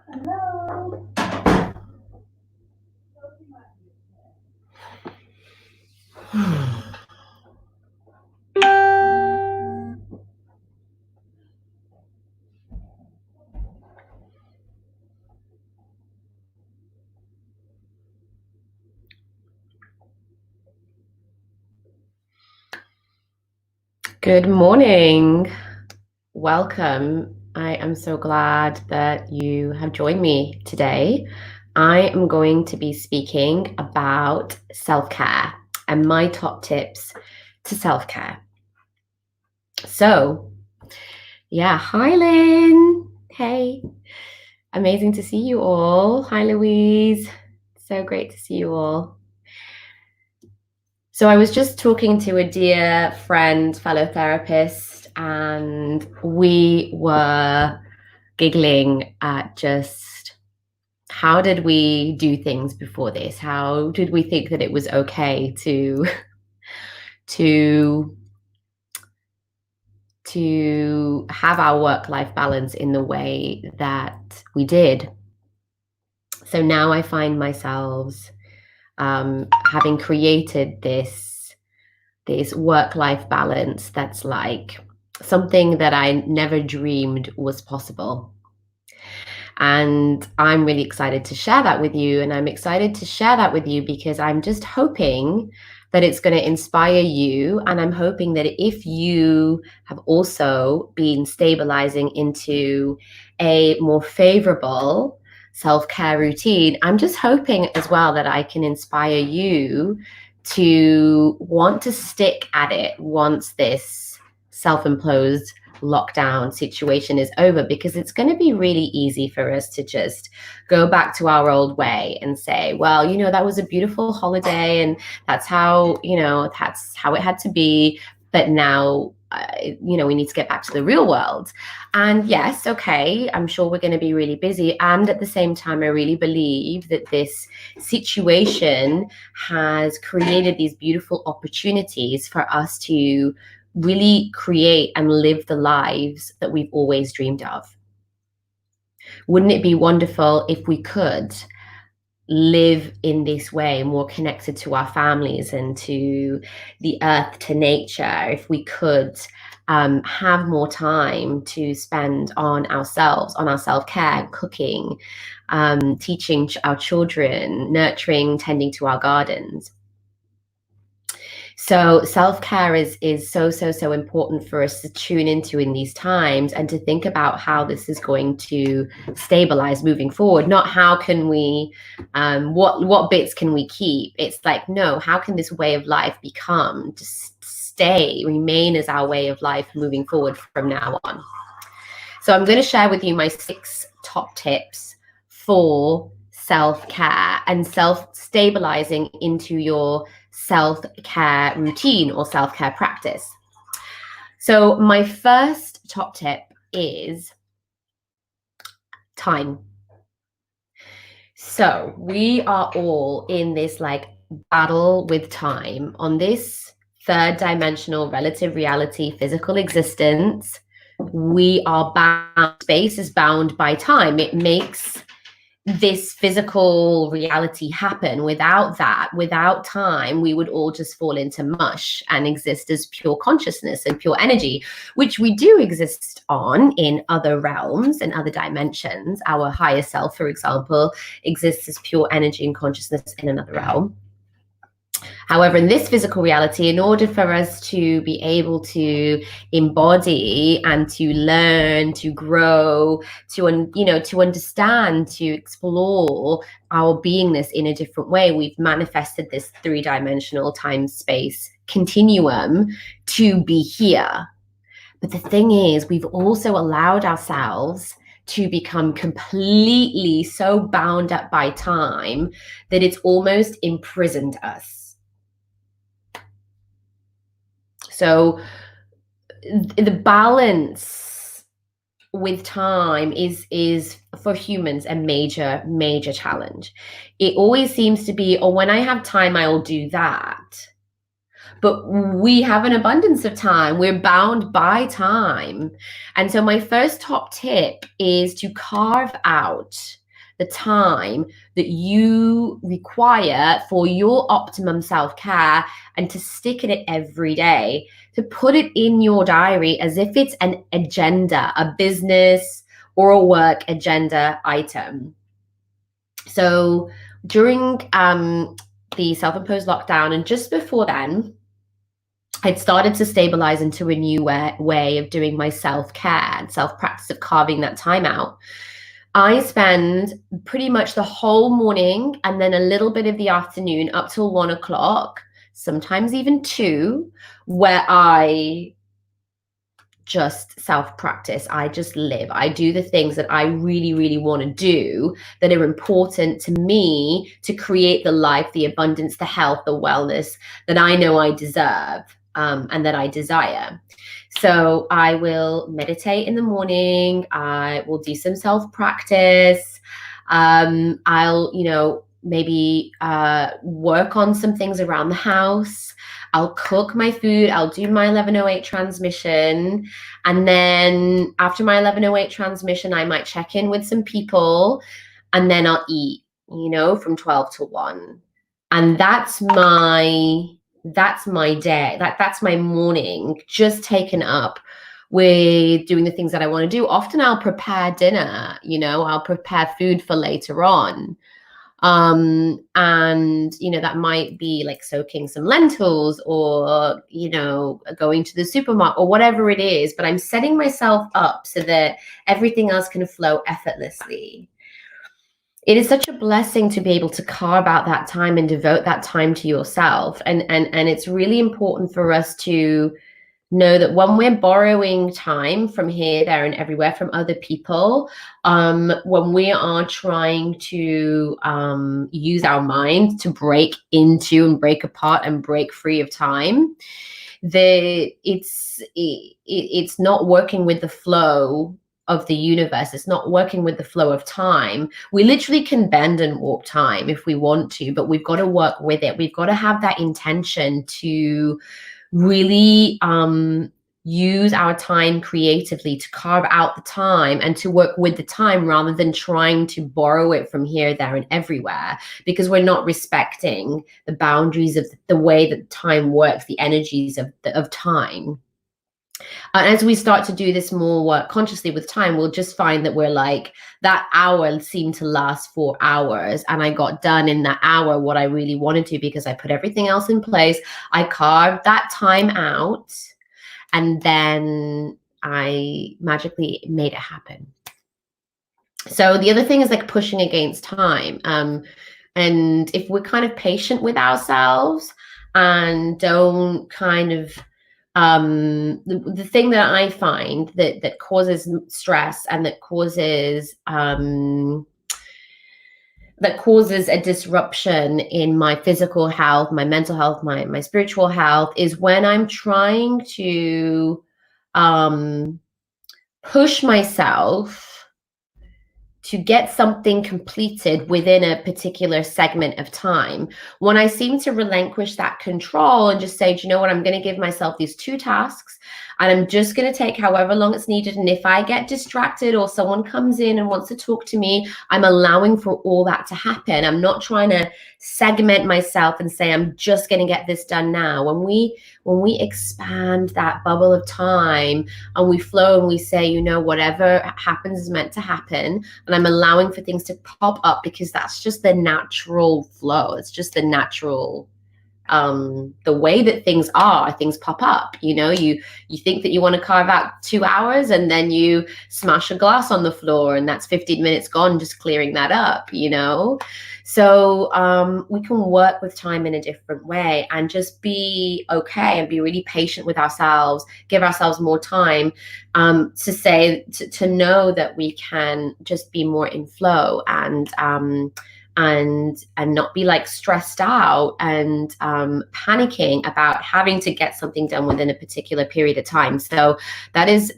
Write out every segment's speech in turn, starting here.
Hello. Good morning. Welcome. I am so glad that you have joined me today. I am going to be speaking about self-care and my top tips to self-care. So, yeah, hi Lynn. Hey, amazing to see you all. Hi Louise. So great to see you all. So I was just talking to a dear friend, fellow therapist, and we were giggling at just how did we do things before this? How did we think that it was okay to to have our work-life balance in the way that we did? So now I find myself having created this work-life balance that's like something that I never dreamed was possible. And I'm really excited to share that with you. And I'm excited to share that with you because I'm just hoping that it's going to inspire you. And I'm hoping that if you have also been stabilizing into a more favorable self-care routine, I'm just hoping as well that I can inspire you to want to stick at it once this self-imposed lockdown situation is over, because it's going to be really easy for us to just go back to our old way and say, well, that was a beautiful holiday and that's how it had to be, but now we need to get back to the real world. And yes, okay, I'm sure we're going to be really busy, and at the same time I really believe that this situation has created these beautiful opportunities for us to really create and live the lives that we've always dreamed of. Wouldn't it be wonderful if we could live in this way, more connected to our families and to the earth, to nature, if we could have more time to spend on ourselves, on our self-care, cooking, teaching our children, nurturing, tending to our gardens. So self-care is so important for us to tune into in these times, and to think about how this is going to stabilize moving forward. Not how can we, what bits can we keep? It's like, no, how can this way of life remain as our way of life moving forward from now on? So I'm going to share with you my 6 top tips for self-care and self-stabilizing into your self-care routine or self-care practice. So my first top tip is time. So we are all in this like battle with time on this third dimensional relative reality physical existence. We are bound, space is bound by time. It makes this physical reality happen. Without that, without time, we would all just fall into mush and exist as pure consciousness and pure energy, which we do exist on in other realms and other dimensions. Our higher self, for example, exists as pure energy and consciousness in another realm. However, in this physical reality, in order for us to be able to embody and to learn, to grow, to understand, to explore our beingness in a different way, we've manifested this 3-dimensional time-space continuum to be here. But the thing is, we've also allowed ourselves to become completely so bound up by time that it's almost imprisoned us. So the balance with time is for humans a major challenge. It always seems to be, oh, when I have time, I'll do that. but we have an abundance of time. We're bound by time. And so my first top tip is to carve out the time that you require for your optimum self-care and to stick in it every day, to put it in your diary as if it's an agenda, a business or a work agenda item. So during the self-imposed lockdown and just before then, I'd started to stabilize into a new way of doing my self-care and self-practice of carving that time out. I spend pretty much the whole morning and then a little bit of the afternoon up till 1 o'clock, sometimes even 2, where I just self-practice. I just live. I do the things that I really, really want to do that are important to me to create the life, the abundance, the health, the wellness that I know I deserve and that I desire. So I will meditate in the morning. I will do some self-practice. I'll, maybe work on some things around the house. I'll cook my food. I'll do my 11:08 transmission. And then after my 11:08 transmission, I might check in with some people and then I'll eat, from 12 to 1. And that's my day. That's my morning just taken up with doing the things that I want to do. Often I'll prepare dinner, I'll prepare food for later on. And that might be like soaking some lentils or going to the supermarket or whatever it is, but I'm setting myself up so that everything else can flow effortlessly. It is such a blessing to be able to carve out that time and devote that time to yourself, and it's really important for us to know that when we're borrowing time from here, there, and everywhere from other people, when we are trying to use our mind to break into and break apart and break free of time, it's not working with the flow of the universe. It's not working with the flow of time. We literally can bend and warp time if we want to, but we've got to work with it. We've got to have that intention to really use our time creatively, to carve out the time and to work with the time rather than trying to borrow it from here, there, and everywhere, because we're not respecting the boundaries of the way that time works, the energies of time. As we start to do this more work consciously with time, we'll just find that we're like, that hour seemed to last 4 hours and I got done in that hour what I really wanted to because I put everything else in place. I carved that time out and then I magically made it happen. So the other thing is like pushing against time. And if we're kind of patient with ourselves and don't kind of the thing that I find that causes stress and that causes a disruption in my physical health, my mental health, my spiritual health, is when I'm trying to push myself to get something completed within a particular segment of time. When I seem to relinquish that control and just say, do you know what, I'm going to give myself these 2 tasks and I'm just going to take however long it's needed. And if I get distracted or someone comes in and wants to talk to me, I'm allowing for all that to happen. I'm not trying to segment myself and say, I'm just going to get this done now. When we expand that bubble of time and we flow and we say, whatever happens is meant to happen, and I'm allowing for things to pop up because that's just the natural flow. It's just the natural the way that things pop up. You think that you want to carve out 2 hours and then you smash a glass on the floor and that's 15 minutes gone just clearing that up. So we can work with time in a different way and just be okay and be really patient with ourselves, give ourselves more time to know that we can just be more in flow and not be like stressed out and panicking about having to get something done within a particular period of time. So those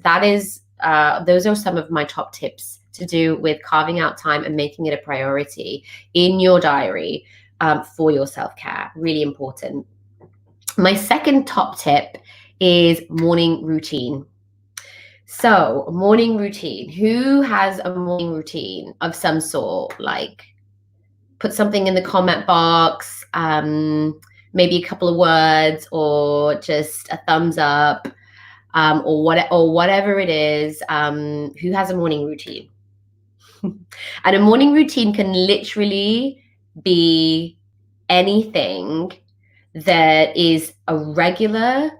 are some of my top tips to do with carving out time and making it a priority in your diary for your self-care. Really important. My second top tip is morning routine. So, morning routine. Who has a morning routine of some sort? Like, put something in the comment box, maybe a couple of words, or just a thumbs up, or whatever it is. Who has a morning routine? And a morning routine can literally be anything that is a regular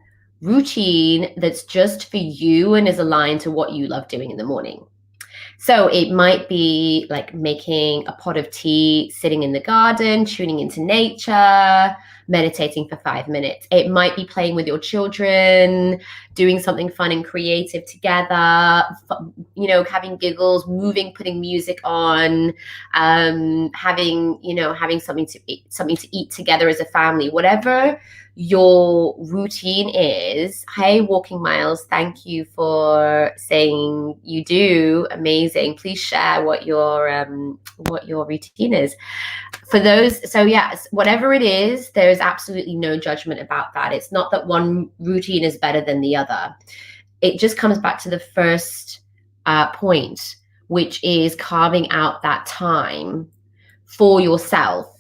routine that's just for you and is aligned to what you love doing in the morning. So it might be like making a pot of tea, sitting in the garden, tuning into nature, meditating for 5 minutes. It might be playing with your children, doing something fun and creative together, having giggles, moving, putting music on, having something to eat together as a family, whatever your routine is. Hey, Walking Miles, thank you for saying you do. Amazing. Please share what your routine is. For those, so yes, whatever it is, there is absolutely no judgment about that. It's not that one routine is better than the other. It just comes back to the first point, which is carving out that time for yourself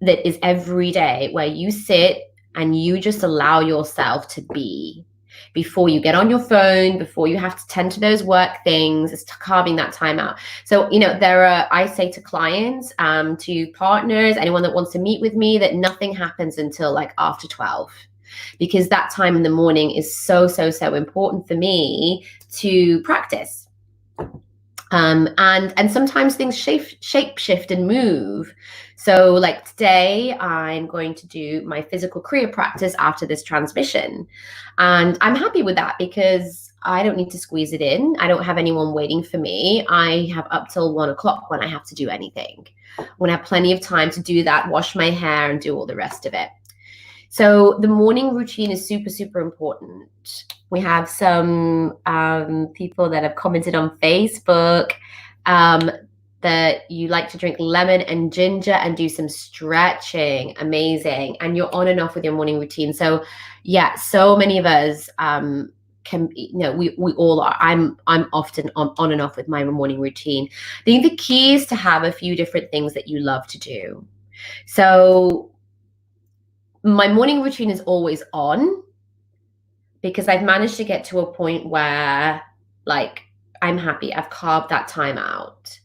that is every day where you sit and you just allow yourself to be before you get on your phone, before you have to tend to those work things. It's carving that time out. So, I say to clients, to partners, anyone that wants to meet with me, that nothing happens until like after 12, because that time in the morning is so important for me to practice. And sometimes things shape shift and move. So like today, I'm going to do my physical Kriya practice after this transmission. And I'm happy with that because I don't need to squeeze it in. I don't have anyone waiting for me. I have up till 1:00 when I have to do anything. When I have plenty of time to do that, wash my hair and do all the rest of it. So the morning routine is super important. We have some people that have commented on Facebook that you like to drink lemon and ginger and do some stretching. Amazing. And you're on and off with your morning routine. So yeah, so many of us we all are. I'm often on and off with my morning routine. I think the key is to have a few different things that you love to do. So my morning routine is always on because I've managed to get to a point where like I'm happy. I've carved that time out.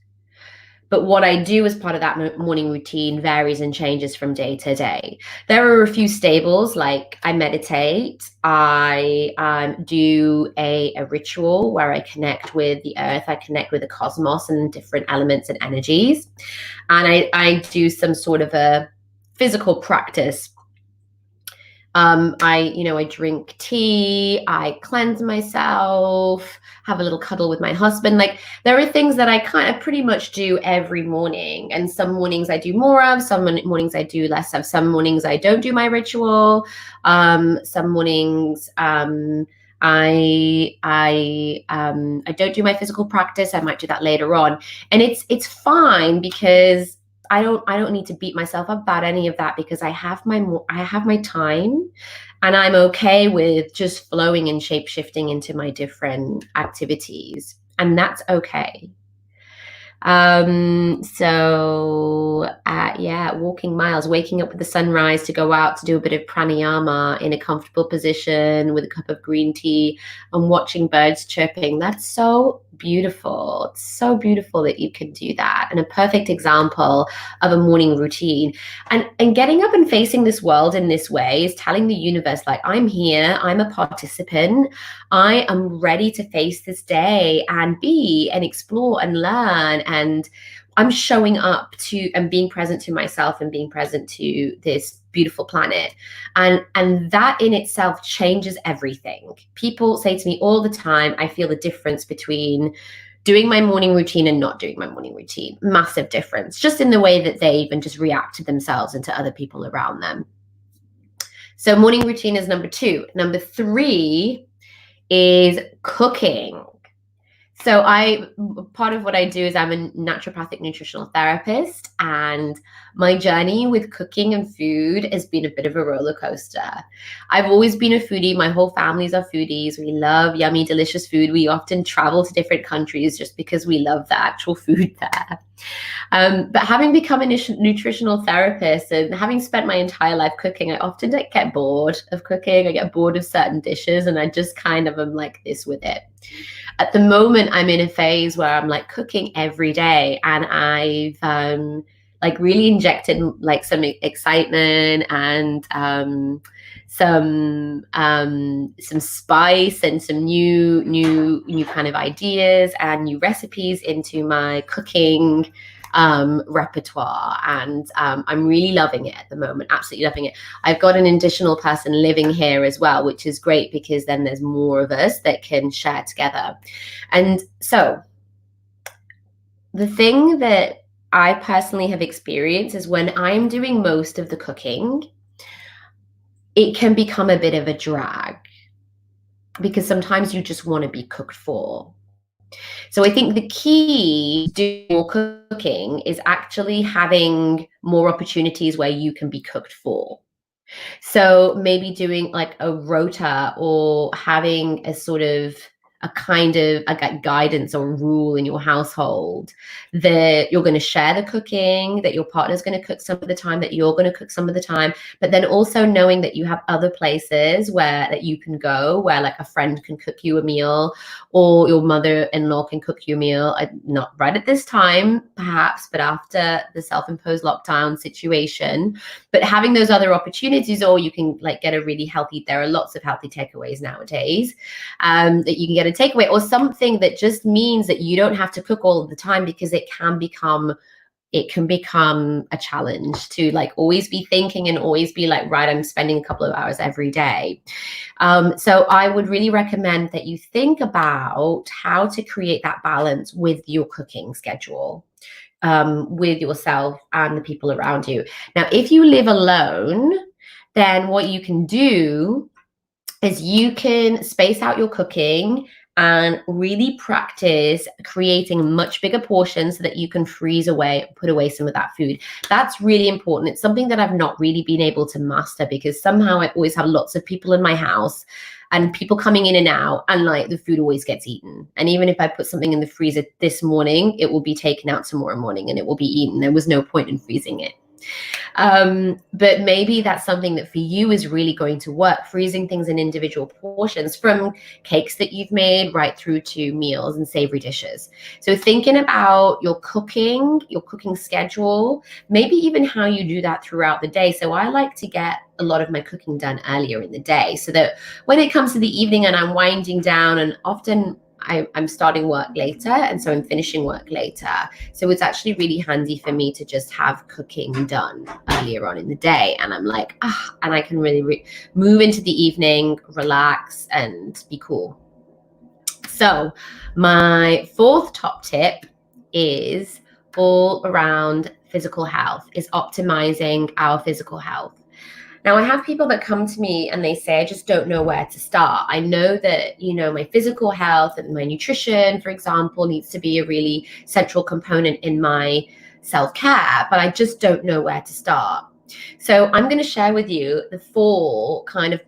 But what I do as part of that morning routine varies and changes from day to day. There are a few staples, like I meditate, I do a ritual where I connect with the earth, I connect with the cosmos and different elements and energies. And I do some sort of a physical practice. I drink tea, I cleanse myself, have a little cuddle with my husband. Like there are things that I kind of pretty much do every morning. And some mornings I do more of, some mornings I do less of, some mornings I don't do my ritual. Some mornings I don't do my physical practice. I might do that later on. And it's fine because I don't need to beat myself up about any of that because I have my time and I'm okay with just flowing and shape shifting into my different activities, and that's okay. Walking miles, waking up with the sunrise to go out to do a bit of pranayama in a comfortable position with a cup of green tea and watching birds chirping. That's so beautiful. It's so beautiful that you can do that. And a perfect example of a morning routine. And getting up and facing this world in this way is telling the universe, like, I'm here, I'm a participant, I am ready to face this day and be and explore and learn. And I'm showing up to and being present to myself and being present to this beautiful planet. And that in itself changes everything. People say to me all the time, I feel the difference between doing my morning routine and not doing my morning routine. Massive difference, just in the way that they even just react to themselves and to other people around them. So morning routine is number 2. Number 3 is cooking. So part of what I do is I'm a naturopathic nutritional therapist, and my journey with cooking and food has been a bit of a roller coaster. I've always been a foodie. My whole family's are foodies. We love yummy, delicious food. We often travel to different countries just because we love the actual food there. But having become a nutritional therapist and having spent my entire life cooking, I often get bored of cooking. I get bored of certain dishes, and I just kind of am like this with it. At the moment, I'm in a phase where I'm like cooking every day, and I've like really injected like some excitement and some spice and some new kind of ideas and new recipes into my cooking repertoire, and I'm really loving it at the moment, absolutely loving it. I've got an additional person living here as well, which is great because then there's more of us that can share together. And so the thing that I personally have experienced is when I'm doing most of the cooking, it can become a bit of a drag because sometimes you just want to be cooked for. So I think the key to doing more cooking is actually having more opportunities where you can be cooked for. So maybe doing like a rota or having a sort of a kind of a guidance or rule in your household that you're going to share the cooking, that your partner's going to cook some of the time, that you're going to cook some of the time, but then also knowing that you have other places where that you can go, where like a friend can cook you a meal or your mother-in-law can cook you a meal. Not right at this time, perhaps, but after the self-imposed lockdown situation. But having those other opportunities, or you can like get a really healthy, there are lots of healthy takeaways nowadays, that you can get a takeaway or something that just means that you don't have to cook all of the time, because it can become a challenge to like always be thinking and always be like, right, I'm spending a couple of hours every day. So I would really recommend that you think about how to create that balance with your cooking schedule, with yourself and the people around you. Now, if you live alone, then what you can do is you can space out your cooking and really practice creating much bigger portions so that you can freeze away, put away some of that food. That's really important. It's something that I've not really been able to master because somehow I always have lots of people in my house and people coming in and out, and like the food always gets eaten. And even if I put something in the freezer this morning, it will be taken out tomorrow morning and it will be eaten. There was no point in freezing it. But maybe that's something that for you is really going to work, freezing things in individual portions, from cakes that you've made right through to meals and savory dishes. So thinking about your cooking schedule, maybe even how you do that throughout the day. So I like to get a lot of my cooking done earlier in the day so that when it comes to the evening and I'm winding down, and often I'm starting work later, and so I'm finishing work later. So it's actually really handy for me to just have cooking done earlier on in the day. And I'm like, and I can really move into the evening, relax, and be cool. So my fourth top tip is all around physical health, is optimizing our physical health. Now, I have people that come to me and they say, I just don't know where to start. I know that, my physical health and my nutrition, for example, needs to be a really central component in my self-care, but I just don't know where to start. So I'm going to share with you the four kind of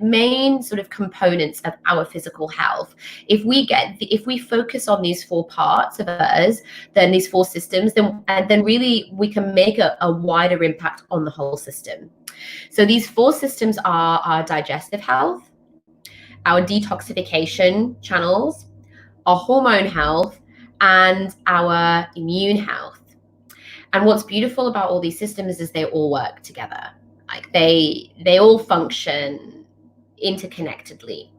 main sort of components of our physical health. If we focus on these four parts of us, then these four systems, then really we can make a wider impact on the whole system. So these four systems are our digestive health, our detoxification channels, our hormone health, and our immune health. And what's beautiful about all these systems is they all work together. Like they all function interconnectedly.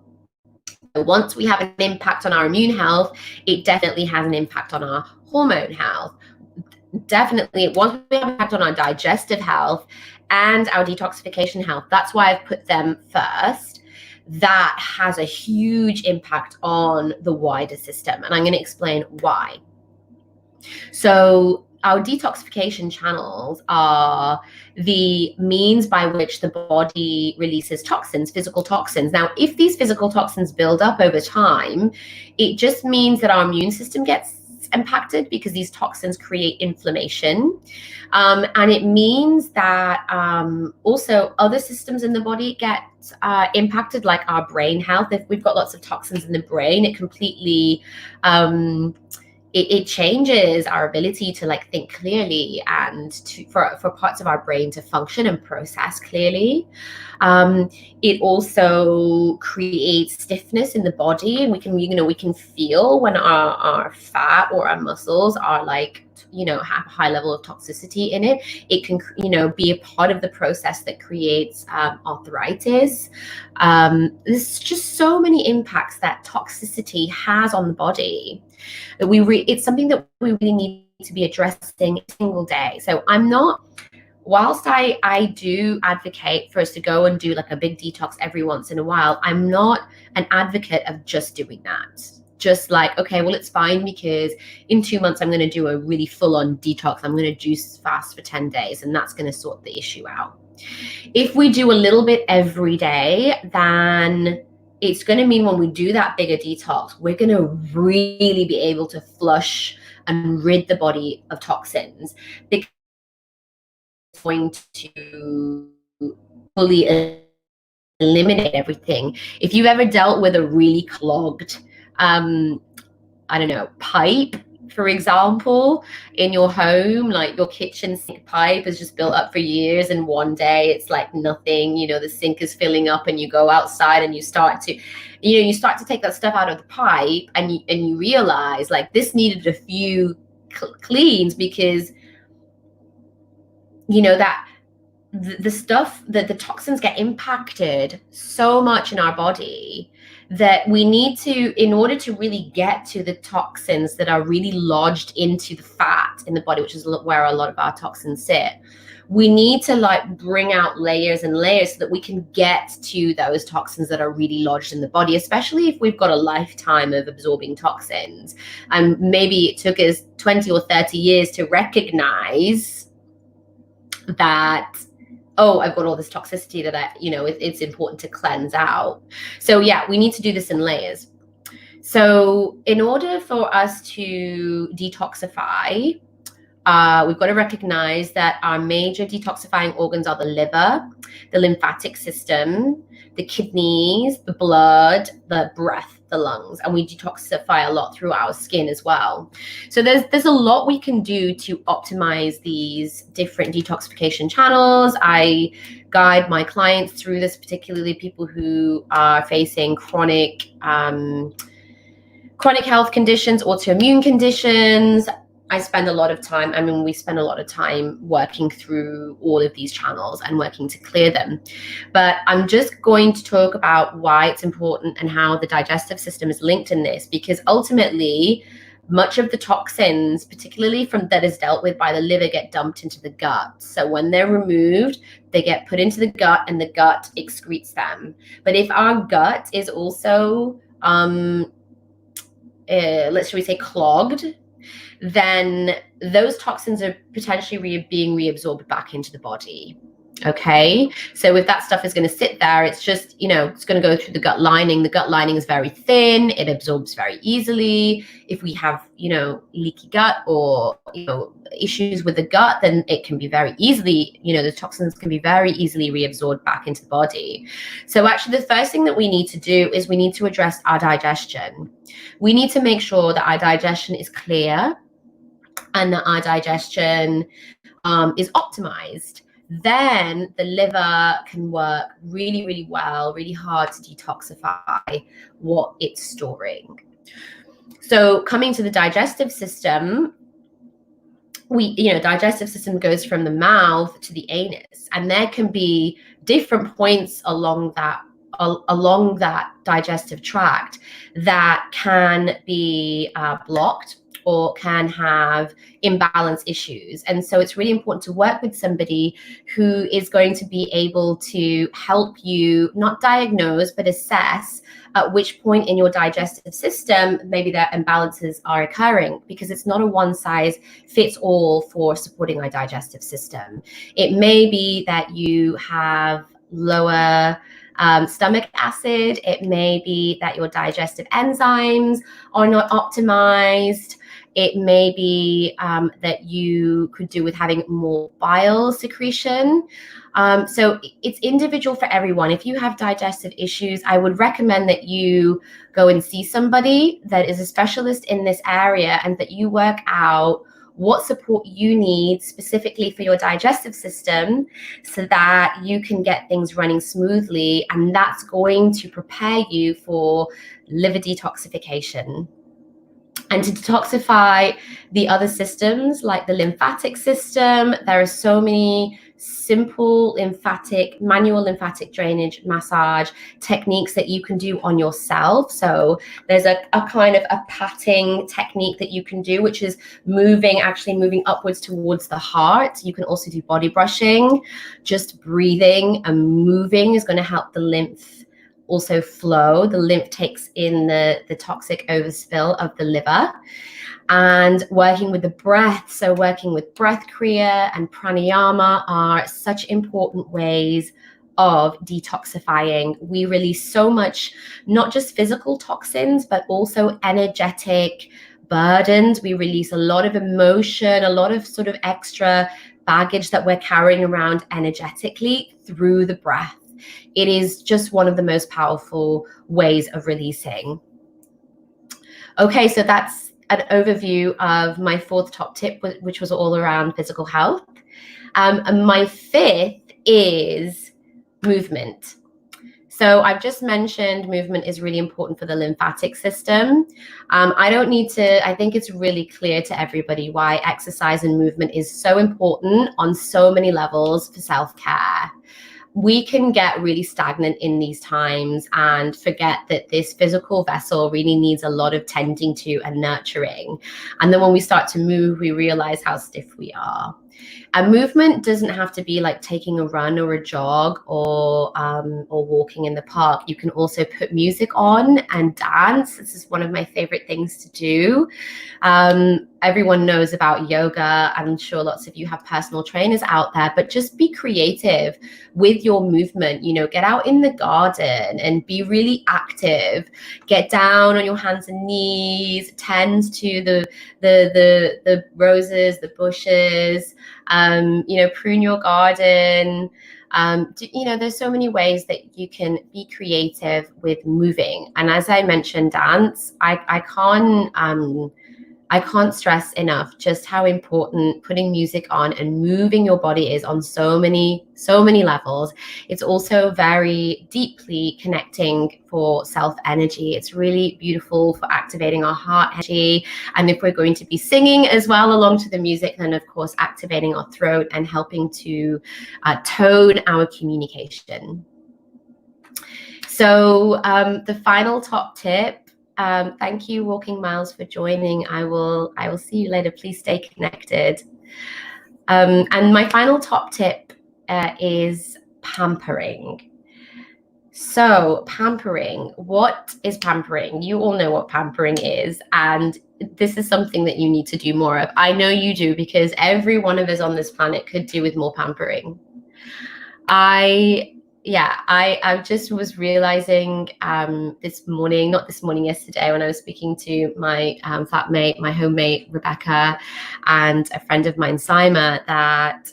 So once we have an impact on our immune health, it definitely has an impact on our hormone health. Definitely, once we have an impact on our digestive health and our detoxification health, that's why I've put them first. That has a huge impact on the wider system, and I'm going to explain why. So our detoxification channels are the means by which the body releases toxins, physical toxins. Now, if these physical toxins build up over time, it just means that our immune system gets impacted because these toxins create inflammation. And it means that also other systems in the body get impacted, like our brain health. If we've got lots of toxins in the brain, it completely it changes our ability to like think clearly and for parts of our brain to function and process clearly. It also creates stiffness in the body, and we can feel when our fat or our muscles are like, have a high level of toxicity in it. It can, be a part of the process that creates arthritis. There's just so many impacts that toxicity has on the body. It's something that we really need to be addressing every single day. So whilst I do advocate for us to go and do like a big detox every once in a while, I'm not an advocate of just doing that. Just like, okay, well, it's fine because in 2 months I'm going to do a really full-on detox. I'm going to juice fast for 10 days and that's going to sort the issue out. If we do a little bit every day, then it's going to mean when we do that bigger detox, we're going to really be able to flush and rid the body of toxins, because it's going to fully eliminate everything. If you've ever dealt with a really clogged, pipe, for example, in your home, like your kitchen sink pipe has just built up for years, and one day it's like nothing, the sink is filling up, and you go outside and you start to take that stuff out of the pipe, and you realize like this needed a few cleans, because that the stuff, that the toxins get impacted so much in our body that we need to, in order to really get to the toxins that are really lodged into the fat in the body, which is where a lot of our toxins sit, we need to like bring out layers and layers so that we can get to those toxins that are really lodged in the body, especially if we've got a lifetime of absorbing toxins. And maybe it took us 20 or 30 years to recognize that, oh, I've got all this toxicity that it's important to cleanse out. So yeah, we need to do this in layers. So in order for us to detoxify, we've got to recognize that our major detoxifying organs are the liver, the lymphatic system, the kidneys, the blood, the breath, the lungs, and we detoxify a lot through our skin as well. So there's a lot we can do to optimize these different detoxification channels. I guide my clients through this, particularly people who are facing chronic health conditions, autoimmune conditions. We spend a lot of time working through all of these channels and working to clear them. But I'm just going to talk about why it's important and how the digestive system is linked in this, because ultimately much of the toxins, particularly that is dealt with by the liver, get dumped into the gut. So when they're removed, they get put into the gut and the gut excretes them. But if our gut is also, shall we say, clogged, then those toxins are potentially being reabsorbed back into the body. Okay, so if that stuff is going to sit there, it's just, it's going to go through the gut lining. The gut lining is very thin, it absorbs very easily. If we have, leaky gut or, issues with the gut, then it can be very easily, the toxins can be very easily reabsorbed back into the body. So actually the first thing that we need to do is we need to address our digestion. We need to make sure that our digestion is clear and that our digestion is optimized. Then the liver can work really, really well, really hard to detoxify what it's storing. So coming to the digestive system, digestive system goes from the mouth to the anus, and there can be different points along that digestive tract that can be blocked or can have imbalance issues. And so it's really important to work with somebody who is going to be able to help you not diagnose, but assess at which point in your digestive system maybe that imbalances are occurring, because it's not a one size fits all for supporting our digestive system. It may be that you have lower stomach acid. It may be that your digestive enzymes are not optimized. It may be that you could do with having more bile secretion. So it's individual for everyone. If you have digestive issues, I would recommend that you go and see somebody that is a specialist in this area and that you work out what support you need specifically for your digestive system so that you can get things running smoothly. And that's going to prepare you for liver detoxification. And to detoxify the other systems like the lymphatic system, there are so many simple manual lymphatic drainage massage techniques that you can do on yourself. So there's a kind of a patting technique that you can do, which is moving upwards towards the heart. You can also do body brushing. Just breathing and moving is going to help the lymph also flow. The lymph takes in the toxic overspill of the liver. And working with the breath, so working with breath kriya and pranayama are such important ways of detoxifying. We release so much, not just physical toxins, but also energetic burdens. We release a lot of emotion, a lot of sort of extra baggage that we're carrying around energetically through the breath. It is just one of the most powerful ways of releasing. Okay, so that's an overview of my fourth top tip, which was all around physical health. And my fifth is movement. So I've just mentioned movement is really important for the lymphatic system. I think it's really clear to everybody why exercise and movement is so important on so many levels for self-care. We can get really stagnant in these times and forget that this physical vessel really needs a lot of tending to and nurturing. And then when we start to move, we realize how stiff we are. And movement doesn't have to be like taking a run or a jog or walking in the park. You can also put music on and dance. This is one of my favorite things to do. Everyone knows about yoga. I'm sure lots of you have personal trainers out there, but just be creative with your movement. You know, get out in the garden and be really active. Get down on your hands and knees, tend to the roses, the bushes. Prune your garden. There's so many ways that you can be creative with moving. And as I mentioned, dance, I can't stress enough just how important putting music on and moving your body is on so many levels. It's also very deeply connecting for self-energy. It's really beautiful for activating our heart energy. And if we're going to be singing as well along to the music, then of course activating our throat and helping to tone our communication. So the final top tip. Thank you, Walking Miles, for joining. I will see you later. Please stay connected. And my final top tip is pampering. So pampering, what is pampering? You all know what pampering is, and this is something that you need to do more of. I know you do, because every one of us on this planet could do with more pampering. I just was realizing yesterday, when I was speaking to my flatmate, my homemate, Rebecca, and a friend of mine, Sima, that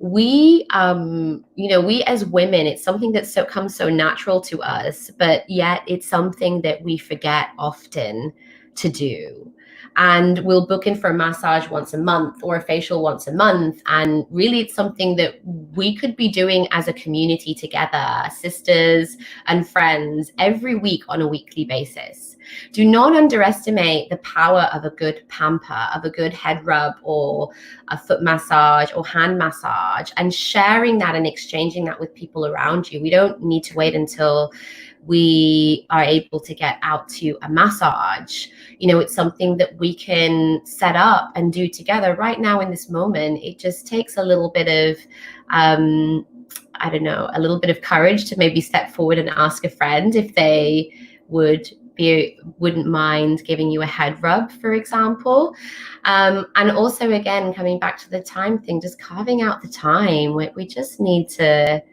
we as women, it's something that comes so natural to us, but yet it's something that we forget often to do. And we'll book in for a massage once a month or a facial once a month. And really, it's something that we could be doing as a community together, sisters and friends, every week on a weekly basis. Do not underestimate the power of a good pamper, of a good head rub or a foot massage or hand massage, and sharing that and exchanging that with people around you. We don't need to wait until we are able to get out to a massage. It's something that we can set up and do together right now in this moment. It just takes a little bit of I don't know, a little bit of courage to maybe step forward and ask a friend if they wouldn't mind giving you a head rub, for example. And also, again, coming back to the time thing, just carving out the time. We just need to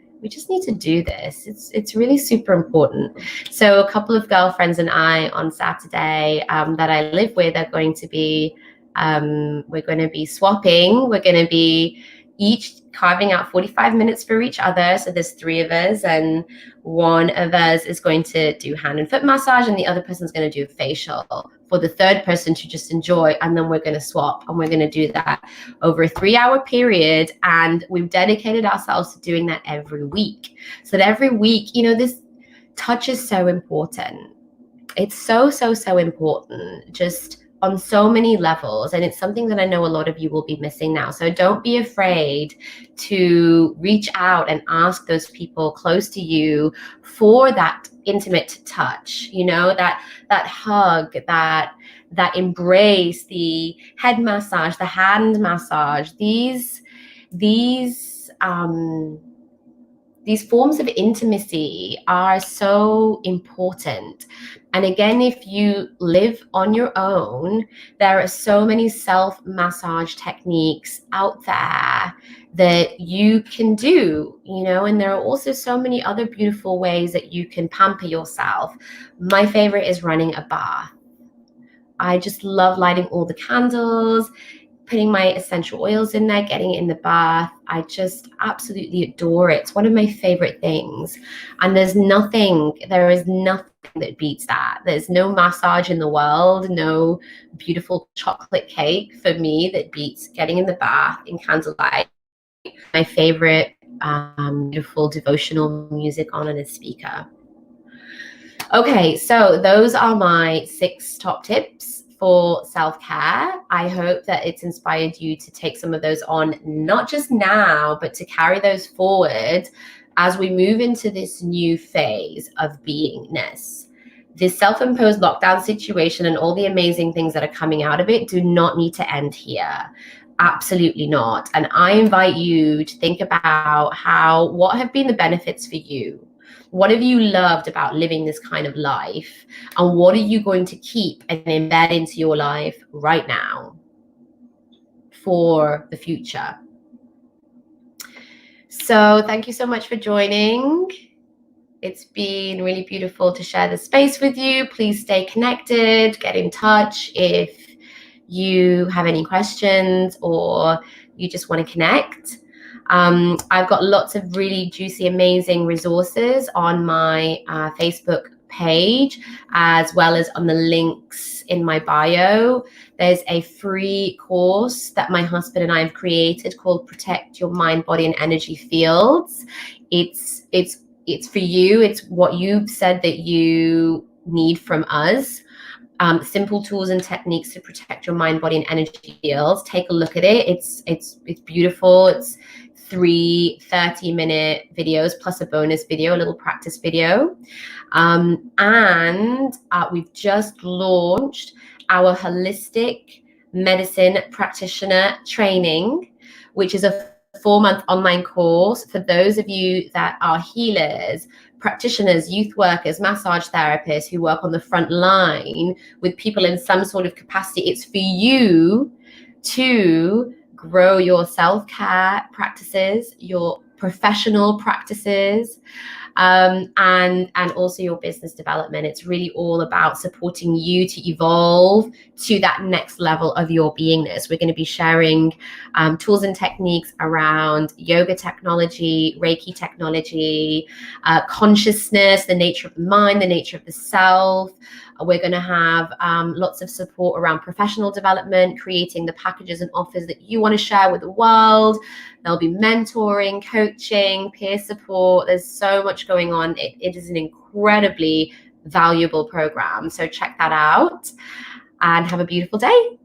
do this. It's really super important. So a couple of girlfriends and I on Saturday that I live with are going to be we're going to be swapping. We're going to be each carving out 45 minutes for each other. So there's 3 of us, and one of us is going to do hand and foot massage, and the other person's going to do a facial for the third person to just enjoy. And then we're going to swap, and we're going to do that over a 3-hour period. And we've dedicated ourselves to doing that every week. So that every week, this touch is so important. It's so, so, so important. Just on so many levels, and it's something that I know a lot of you will be missing now. So don't be afraid to reach out and ask those people close to you for that intimate touch, that hug, that embrace, the head massage, the hand massage, these forms of intimacy are so important. And again, if you live on your own, there are so many self-massage techniques out there that you can do, and there are also so many other beautiful ways that you can pamper yourself. My favorite is running a bath. I just love lighting all the candles, putting my essential oils in there, getting it in the bath. I just absolutely adore it. It's one of my favorite things. And there is nothing that beats that. There's no massage in the world, no beautiful chocolate cake for me that beats getting in the bath in candlelight. My favorite beautiful devotional music on a speaker. Okay, so those are my 6 top tips for self-care. I hope that it's inspired you to take some of those on, not just now, but to carry those forward as we move into this new phase of beingness. This self-imposed lockdown situation and all the amazing things that are coming out of it do not need to end here. Absolutely not. And I invite you to think about what have been the benefits for you? What have you loved about living this kind of life? And what are you going to keep and embed into your life right now for the future? So thank you so much for joining. It's been really beautiful to share this space with you. Please stay connected, get in touch if you have any questions or you just want to connect. I've got lots of really juicy, amazing resources on my Facebook page, as well as on the links in my bio. There's a free course that my husband and I have created called Protect Your Mind, Body, and Energy Fields. It's for you. It's what you've said that you need from us. Simple tools and techniques to protect your mind, body, and energy fields. Take a look at it. It's beautiful. It's 3 30-minute videos plus a bonus video, a little practice video. And we've just launched our holistic medicine practitioner training, which is a 4-month online course for those of you that are healers, practitioners, youth workers, massage therapists who work on the front line with people in some sort of capacity. It's for you to grow your self-care practices, your professional practices, and also your business development. It's really all about supporting you to evolve to that next level of your beingness. We're going to be sharing tools and techniques around yoga technology, Reiki technology, consciousness, the nature of the mind, the nature of the self. We're going to have lots of support around professional development, creating the packages and offers that you want to share with the world. There'll be mentoring, coaching, peer support. There's so much going on. It is an incredibly valuable program. So check that out and have a beautiful day.